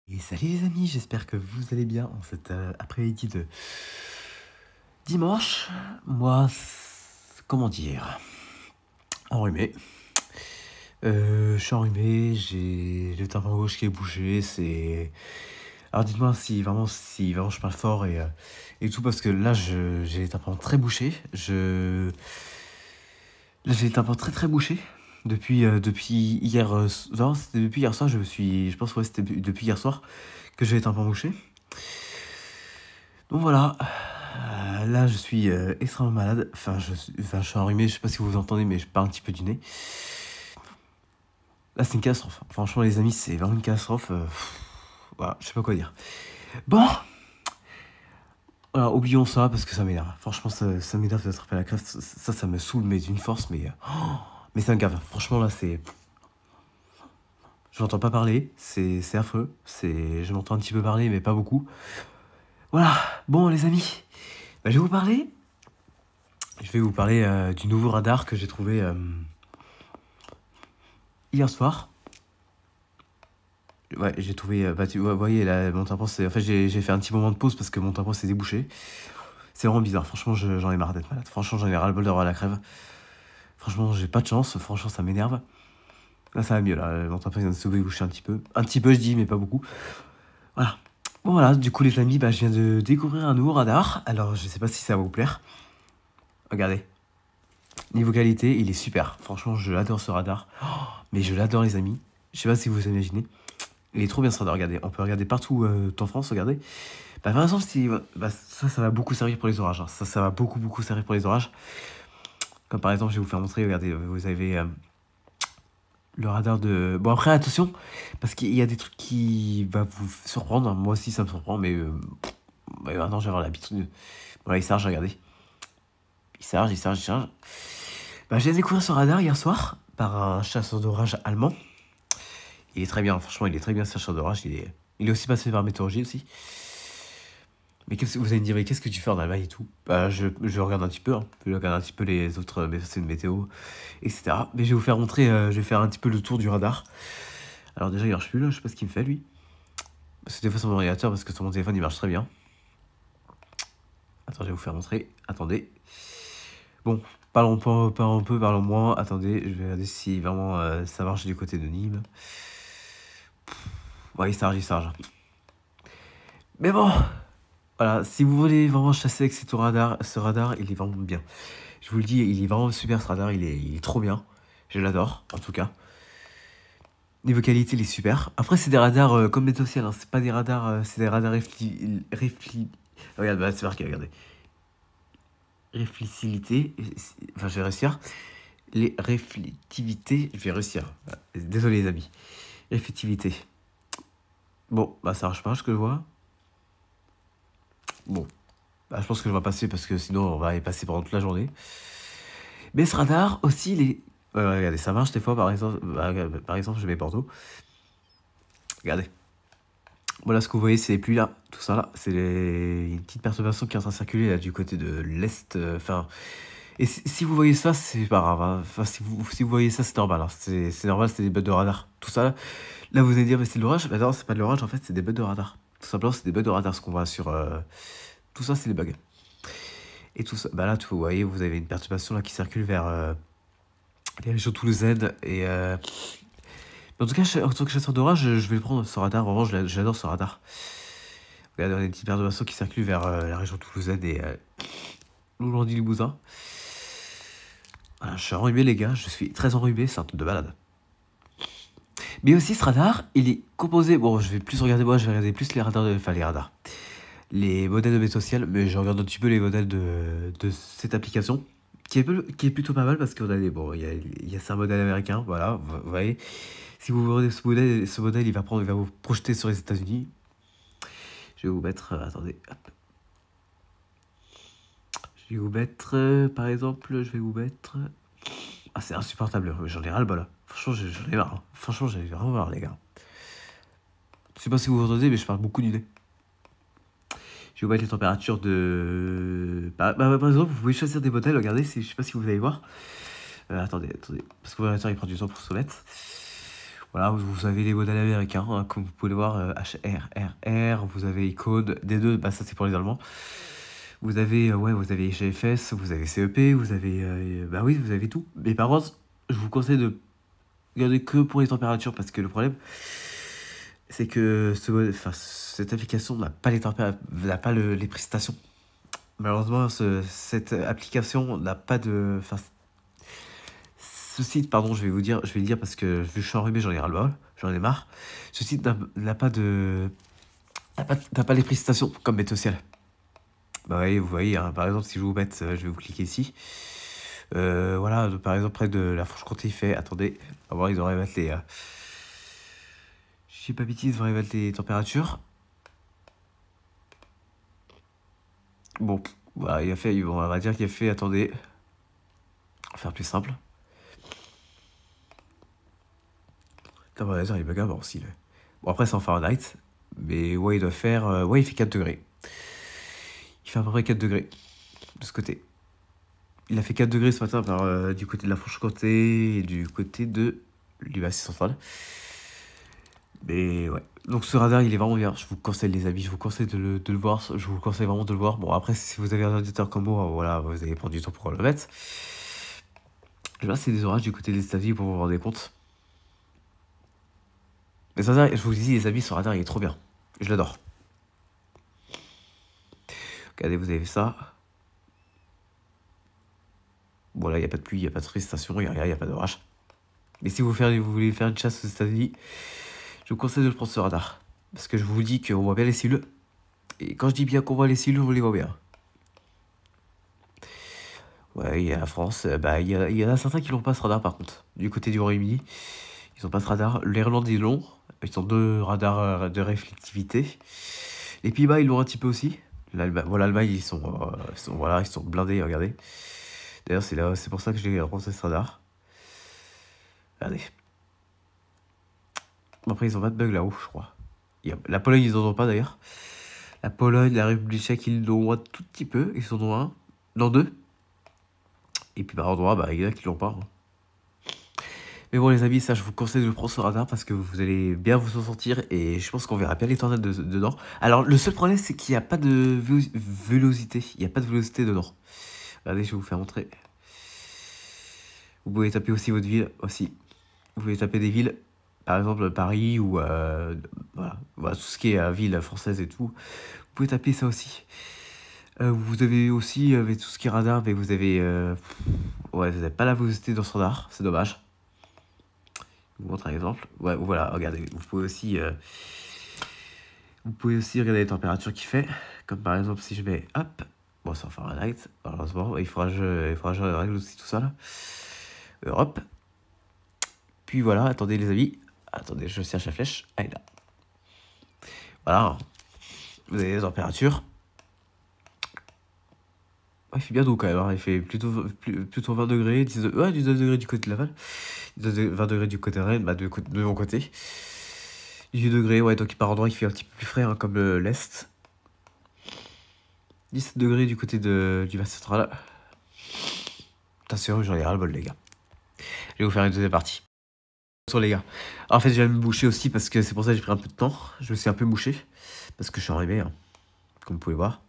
Et salut les amis, j'espère que vous allez bien en cet après-midi de dimanche. Moi, comment dire, enrhumé. Je suis enrhumé, j'ai le tympan gauche qui est bouché, c'est... Alors dites-moi si vraiment je parle fort et tout, parce que là, j'ai les tympans très bouchés. Là, j'ai les tympans très très bouchés. Depuis hier, non, c'était depuis hier soir, je pense, ouais, c'était depuis hier soir que j'ai les tympans bouchés. Donc voilà, là je suis extrêmement malade, enfin, je suis enrhumé, je sais pas si vous entendez, mais je pars un petit peu du nez. Là c'est une catastrophe, franchement les amis, c'est vraiment une catastrophe, voilà, je sais pas quoi dire. Bon, voilà, oublions ça parce que ça m'énerve, franchement ça m'énerve d'attraper la crève, ça me saoule, mais d'une force, mais ça me gave, franchement là c'est... Je m'entends pas parler, c'est affreux, je m'entends un petit peu parler, mais pas beaucoup. Voilà, bon les amis, bah, je vais vous parler du nouveau radar que j'ai trouvé hier soir. Ouais, j'ai trouvé, bah, vous voyez, là, mon tympan, en fait, j'ai fait un petit moment de pause parce que mon tympan s'est débouché. C'est vraiment bizarre, franchement, j'en ai marre d'être malade. Franchement, j'en ai ras le bol d'avoir la crève. Franchement, j'ai pas de chance, franchement, ça m'énerve. Là, ça va mieux, là, mon tympan vient de se déboucher un petit peu. Un petit peu, je dis, mais pas beaucoup. Voilà. Bon, voilà, du coup, les amis, bah, je viens de découvrir un nouveau radar. Alors, je sais pas si ça va vous plaire. Regardez. Niveau qualité, il est super. Franchement, je l'adore ce radar. Oh, mais je l'adore, les amis. Je sais pas si vous imaginez. Il est trop bien ce radar, regardez. On peut regarder partout en France, regardez. Bah, par exemple, ça va beaucoup servir pour les orages. Hein. Ça va beaucoup servir pour les orages. Comme par exemple, je vais vous faire montrer, regardez, vous avez le radar de... Bon, après, attention, parce qu'il y a des trucs qui vont vous surprendre. Moi aussi, ça me surprend, mais maintenant, je vais avoir l'habitude. Voilà, il charge, regardez. Il charge. Bah, j'ai découvert ce radar hier soir par un chasseur d'orage allemand. Il est très bien, franchement, il est très bien ce chasseur d'orage. Il est aussi passé par météorologie aussi. Mais vous allez me dire, mais qu'est-ce que tu fais en Allemagne et tout? Bah, je regarde un petit peu, hein. Je regarde un petit peu les autres c'est de météo, etc. Mais je vais vous faire montrer, je vais faire un petit peu le tour du radar. Alors déjà, il marche plus là, je sais pas ce qu'il me fait lui. C'est des fois sur mon ordinateur parce que sur mon téléphone il marche très bien. Attends, je vais vous faire montrer. Attendez. Bon, parlons un peu, parlons moins. Attendez, je vais regarder si vraiment ça marche du côté de Nîmes. Ouais, il charge. Mais bon, voilà, si vous voulez vraiment chasser avec ce radar, il est vraiment bien. Je vous le dis, il est vraiment super ce radar, il est trop bien. Je l'adore, en tout cas. Niveau qualité, il est super. Après, c'est des radars comme Météociel, hein. C'est pas des radars, c'est des radars Regarde, bah, c'est marqué, regardez. Réflexivité, enfin, je vais réussir. Les réflectivités, je vais réussir. Désolé, les amis. Réflectivité. Bon, bah, ça marche pas, ce que je vois. Bon, bah, je pense que je vais passer parce que sinon, on va y passer pendant toute la journée. Mais ce radar aussi, il est... regardez, ça marche des fois, par exemple, je mets Bordeaux. Regardez. Voilà, ce que vous voyez, c'est les pluies là, tout ça là. C'est une petite perturbation qui est en train de circuler là, du côté de l'Est. Enfin, et si vous voyez ça, c'est pas grave. Hein. Enfin, si vous voyez ça, c'est normal. Hein. C'est normal, c'est des bugs de radar. Tout ça là, vous allez dire, mais c'est de l'orage. Bah non, c'est pas de l'orage, en fait, c'est des bugs de radar. Tout simplement, c'est des bugs de radar, ce qu'on voit sur... Tout ça, c'est des bugs. Et tout ça, bah là, vous voyez, vous avez une perturbation là qui circule vers les régions toulousaines. En tout cas, en tant que chasseur d'orage, je vais le prendre ce radar. Vraiment, j'adore ce radar. Regardez, on a une petite perturbation qui circule vers la région toulousaine et Loulandy-Limousin. Voilà, je suis enrhumé, les gars. Je suis très enrhumé. C'est un truc de malade. Mais aussi, ce radar, il est composé... Bon, je vais plus regarder... Moi, je vais regarder plus les radars... Enfin, les radars. Les modèles de Météociel. Mais je regarde un petit peu les modèles de cette application. Qui est plutôt pas mal parce qu'on a des... Bon, il y a un modèle américain. Voilà, vous voyez. Si vous regardez ce modèle, il va vous projeter sur les États-Unis. Je vais vous mettre... attendez, hop. Je vais vous mettre... par exemple, je vais vous mettre... Ah, c'est insupportable. J'en ai ras le bol. Franchement, j'en ai marre. Hein. Franchement, j'en ai vraiment marre, les gars. Je sais pas si vous entendez, mais je parle beaucoup du nez. Je vais vous mettre les températures de... par exemple, vous pouvez choisir des modèles. Regardez, je sais pas si vous allez voir. Attendez. Parce que l'ordinateur, il prend du temps pour se mettre. Voilà, vous avez les modèles américains, hein, comme vous pouvez le voir, HRRR, vous avez Icode, D2, bah ça c'est pour les Allemands. Vous avez, ouais, vous avez GFS, vous avez CEP, vous avez, bah oui, vous avez tout. Mais par contre, je vous conseille de regarder que pour les températures, parce que le problème, c'est que cette application n'a pas n'a pas les prestations. Malheureusement, cette application n'a pas de... Enfin, ce site, pardon, je vais le dire parce que vu que je suis enrhumé, j'en ai ras-le-bol, j'en ai marre. Ce site n'a pas de... n'a pas les prestations comme Météociel. Bah oui, vous voyez, hein, par exemple, si je vous mets, je vais vous cliquer ici. Voilà, par exemple, près de la Franche-Comté, il fait... Attendez, on va voir, ils devraient mettre les... je sais pas bêtise, ils devraient mettre les températures. Bon, voilà, il a fait... Bon, on va dire qu'il a fait... Attendez. On va faire plus simple. Il bug avant aussi. Là. Bon, après, c'est en Fahrenheit. Mais ouais, il doit faire... ouais, il fait 4 degrés. Il fait à peu près 4 degrés de ce côté. Il a fait 4 degrés ce matin du côté de la Franche-Comté et du côté de l'Ubassy central. Mais ouais. Donc ce radar, il est vraiment bien. Je vous conseille, les amis. Je vous conseille de le voir. Je vous conseille vraiment de le voir. Bon, après, si vous avez un ordinateur comme moi, voilà, vous allez prendre du temps pour le mettre. Là, c'est des orages du côté des États-Unis pour vous rendre compte. Mais ce radar, je vous le dis, les amis, ce radar, il est trop bien. Je l'adore. Regardez, vous avez vu ça. Bon, là, il n'y a pas de pluie, il n'y a pas de prestation, il n'y a rien, il n'y a pas d'orage. Mais si vous voulez faire une chasse aux États-Unis, je vous conseille de prendre ce radar. Parce que je vous dis qu'on voit bien les cellules. Et quand je dis bien qu'on voit les cellules, on les voit bien. Ouais, il y a la France. Bah, il y en a certains qui n'ont pas ce radar par contre. Du côté du Royaume-Uni, ils n'ont pas ce radar. L'Irlande, ils l'ont. Ils ont 2 radars de réflectivité. Les Pays-Bas, ils l'ont un petit peu aussi. L'Allemagne, ils sont blindés, regardez. D'ailleurs, c'est pour ça que j'ai rencontré ce radar. Regardez. Bon, après, ils ont pas de bug là-haut, je crois. La Pologne, ils en ont pas d'ailleurs. La Pologne, la République tchèque, ils l'ont un tout petit peu. Ils en ont un. Non, 2. Et puis par endroit, bah, il y en a qui l'ont pas. Hein. Mais bon, les amis, ça, je vous conseille de prendre ce radar parce que vous allez bien vous en sortir et je pense qu'on verra bien les tornades dedans. Alors, le seul problème, c'est qu'il n'y a pas de vélocité. Il n'y a pas de vélocité dedans. Regardez, je vais vous faire montrer. Vous pouvez taper aussi votre ville, aussi. Vous pouvez taper des villes, par exemple Paris ou voilà, tout ce qui est ville française et tout. Vous pouvez taper ça aussi. Vous avez aussi, avec tout ce qui est radar, mais vous avez... ouais, vous n'avez pas la vélocité dans ce radar, c'est dommage. Je vous montre un exemple. Ouais, voilà, regardez, vous pouvez aussi regarder les températures qu'il fait. Comme par exemple, si je mets, hop, bon, c'est en Fahrenheit, malheureusement, il faudra que je règle aussi tout ça, là. Europe. Puis voilà, attendez les amis. Attendez, je cherche la flèche. Ah, elle est là. Voilà. Vous avez les températures. Il fait bien doux quand même, hein. Il fait plutôt 20 degrés, 19 degrés du côté de Laval, 20 degrés du côté de Rennes, bah de mon côté. 18 degrés, ouais, donc par endroit il fait un petit peu plus frais, hein, comme l'Est. 17 degrés du côté du Val central. Putain, sérieux, j'en ai ras le bol, les gars. Je vais vous faire une deuxième partie. Sur les gars. Alors, en fait, je vais me boucher aussi parce que c'est pour ça que j'ai pris un peu de temps. Je me suis un peu mouché parce que je suis arrivé, hein, comme vous pouvez voir.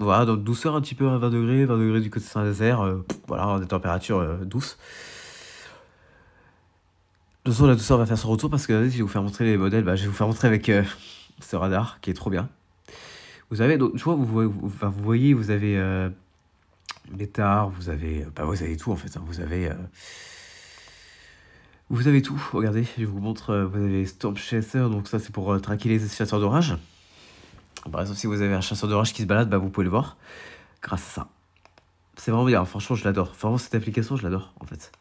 Voilà, donc douceur un petit peu à 20 degrés du côté de Saint-Nazaire, voilà, des températures douces. De toute façon, la douceur va faire son retour parce que je vais vous faire montrer les modèles, bah, je vais vous faire montrer avec ce radar qui est trop bien. Vous avez, donc, je vois, vous voyez, vous avez Métard, vous avez tout en fait, hein, vous avez tout, regardez, je vous montre, vous avez Storm Chaser, donc ça c'est pour traquer les chasseurs d'orage. Par exemple, si vous avez un chasseur d'orage qui se balade, bah, vous pouvez le voir grâce à ça. C'est vraiment bien, franchement, je l'adore. Vraiment, cette application, je l'adore, en fait.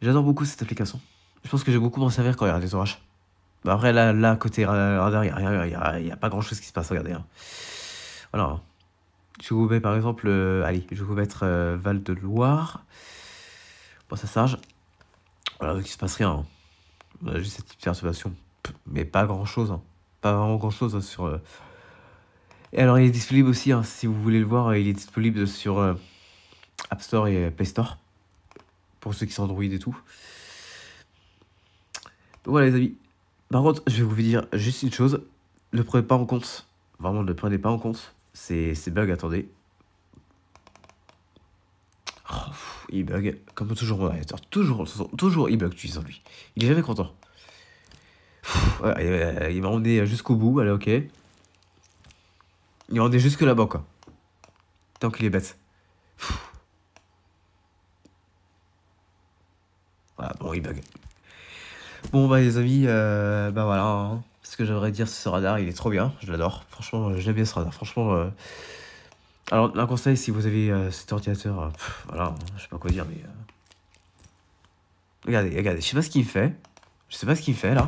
J'adore beaucoup cette application. Je pense que j'ai beaucoup m'en servir quand il y a des orages. Bah, après, là côté radar, il n'y a rien, il y a pas grand-chose qui se passe, regardez. Hein. Voilà. Je vous mets, par exemple, allez, je vais vous mettre Val-de-Loire. Bon, ça charge. Voilà, donc il se passe rien. Hein. On a juste cette petite perturbation. Mais pas grand-chose, hein. Pas vraiment grand-chose hein, sur... Et alors, il est disponible aussi, hein, si vous voulez le voir, il est disponible sur App Store et Play Store. Pour ceux qui sont Android et tout. Donc voilà les amis. Par contre, je vais vous dire juste une chose. Ne prenez pas en compte. Vraiment, ne prenez pas en compte. Ces bugs, attendez. Oh, il bug. Comme toujours mon ordinateur. Toujours il bug, tu dis en lui. Il est jamais content. Ouais, il m'a emmené jusqu'au bout, allez ok. Il m'a emmené jusque là-bas quoi. Tant qu'il est bête. Voilà, bon, il bug. Bon, bah, les amis, bah voilà. Hein. Ce que j'aimerais dire, ce radar, il est trop bien. Je l'adore. Franchement, j'aime bien ce radar. Franchement. Alors, un conseil, si vous avez cet ordinateur, voilà, hein, je sais pas quoi dire, mais. Regardez, je sais pas ce qu'il fait. Je sais pas ce qu'il fait là.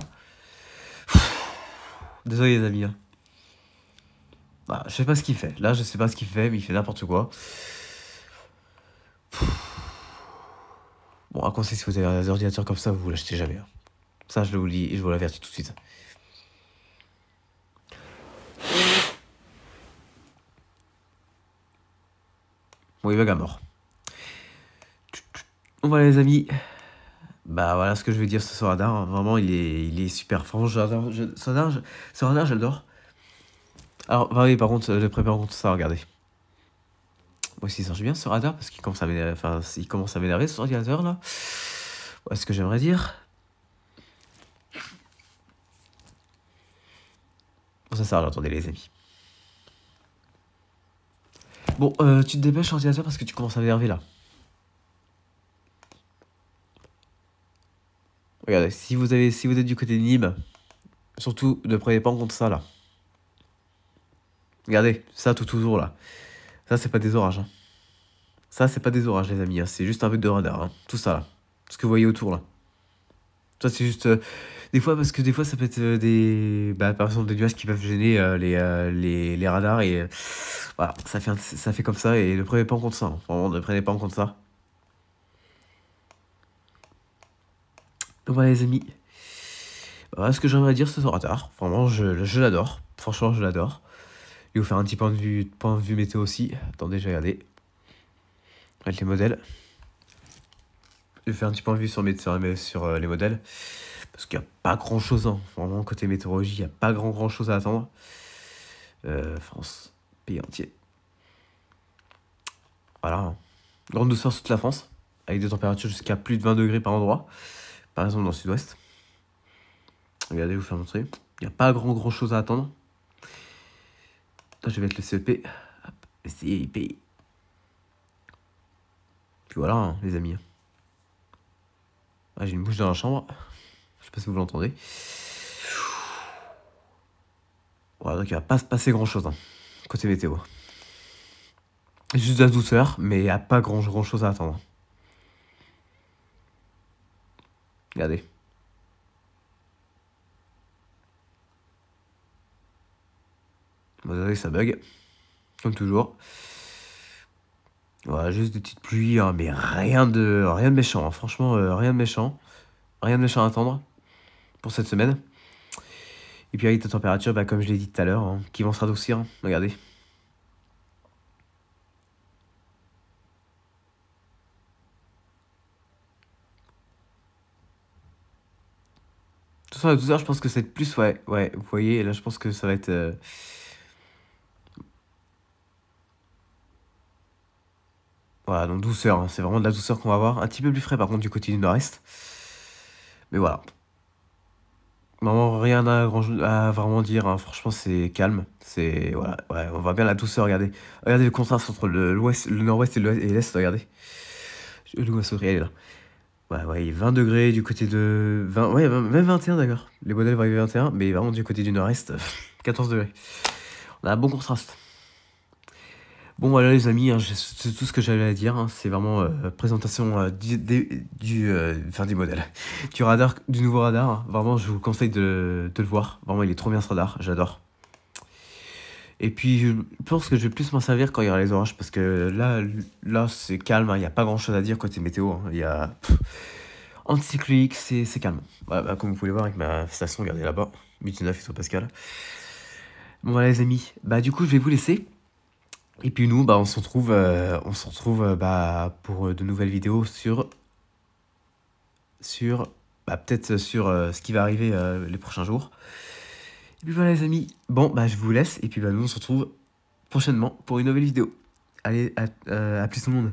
Désolé, les amis. Hein. Bah, je sais pas ce qu'il fait. Là, je sais pas ce qu'il fait, mais il fait n'importe quoi. Bon, un conseil, si vous avez un ordinateur comme ça, vous l'achetez jamais. Hein. Ça, je vous le dis et je vous l'avertis tout de suite. Bon, il bug à mort. Bon, voilà, les amis. Bah, voilà ce que je vais dire sur ce radar. Hein. Vraiment, il est super. Franchement, ce radar, j'adore. Alors, bah oui, par contre, je prépare en compte ça, regardez. Moi aussi, ça marche bien ce radar parce qu'il commence à m'énerver. Enfin, il commence à m'énerver ce ordinateur là. Ouais, ce que j'aimerais dire. Bon, ça sert à rien, attendez, les amis. Bon, tu te dépêches, ordinateur, parce que tu commences à m'énerver là. Regardez, si vous êtes du côté de Nîmes, surtout ne prenez pas en compte ça là. Regardez, ça tout autour là. Ça, c'est pas des orages. Hein. Ça, c'est pas des orages, les amis. Hein. C'est juste un bug de radar. Hein. Tout ça là. Ce que vous voyez autour là. Ça, c'est juste. Des fois, parce que des fois, ça peut être des. Bah, par exemple, des nuages qui peuvent gêner les radars et. Voilà, ça fait comme ça et ne prenez pas en compte ça. Hein. Vraiment, ne prenez pas en compte ça. Donc voilà, les amis. Voilà ce que j'aimerais dire ce radar. Vraiment, je l'adore. Franchement, je l'adore. Je vais vous faire un petit point de vue météo aussi. Attendez, je vais regarder. Avec les modèles. Je vais faire un petit point de vue sur les modèles. Parce qu'il n'y a pas grand chose, hein. Vraiment, côté météorologie, il n'y a pas grand chose à attendre. France, pays entier. Voilà. Hein. Grande douceur sur toute la France. Avec des températures jusqu'à plus de 20 degrés par endroit. Par exemple, dans le sud-ouest. Regardez, je vais vous faire montrer. Il n'y a pas grand chose à attendre. Là, je vais mettre le CEP. Hop, le CIP. Puis voilà, hein, les amis. Ah, j'ai une bouche dans la chambre. Je sais pas si vous l'entendez. Voilà, donc il va pas se passer grand chose, hein, côté météo. Juste de la douceur, mais il n'y a pas grand chose à attendre. Regardez. Vous savez, ça bug. Comme toujours. Voilà, juste des petites pluies, hein, mais rien de méchant. Hein. Franchement, rien de méchant. Rien de méchant à attendre pour cette semaine. Et puis avec la température, bah, comme je l'ai dit tout à l'heure, hein, qui vont se radoucir. Hein. Regardez. De toute façon, la douceur, je pense que c'est plus, ouais, vous voyez, là, je pense que ça va être... Voilà, donc douceur, hein, c'est vraiment de la douceur qu'on va avoir. Un petit peu plus frais, par contre, du côté du nord-est. Mais voilà. Vraiment, rien à vraiment dire, hein. Franchement, c'est calme. C'est, voilà, ouais, on voit bien la douceur, regardez. Regardez le contraste entre le nord-ouest et l'est, regardez. Le souris, elle est là. Ouais, 20 degrés du côté de... 20, ouais, même 21 d'accord. Les modèles vont arriver à 21, mais vraiment du côté du nord-est, 14 degrés. On a un bon contraste. Bon voilà les amis, hein, c'est tout ce que j'avais à dire. Hein. C'est vraiment présentation du modèle. Du radar, du nouveau radar. Hein. Vraiment, je vous conseille de le voir. Vraiment, il est trop bien ce radar, j'adore. Et puis, je pense que je vais plus m'en servir quand il y aura les orages, parce que là c'est calme, il n'y a pas grand-chose à dire côté météo. Il y a anticyclique, c'est calme. Bah, comme vous pouvez le voir avec ma station, regardez là-bas, 8,9 hectopascal. Bon voilà les amis, bah du coup je vais vous laisser. Et puis nous, bah on se retrouve bah, pour de nouvelles vidéos sur peut-être sur ce qui va arriver les prochains jours. Et puis voilà les amis, bon bah je vous laisse et puis bah nous on se retrouve prochainement pour une nouvelle vidéo. Allez, à plus tout le monde.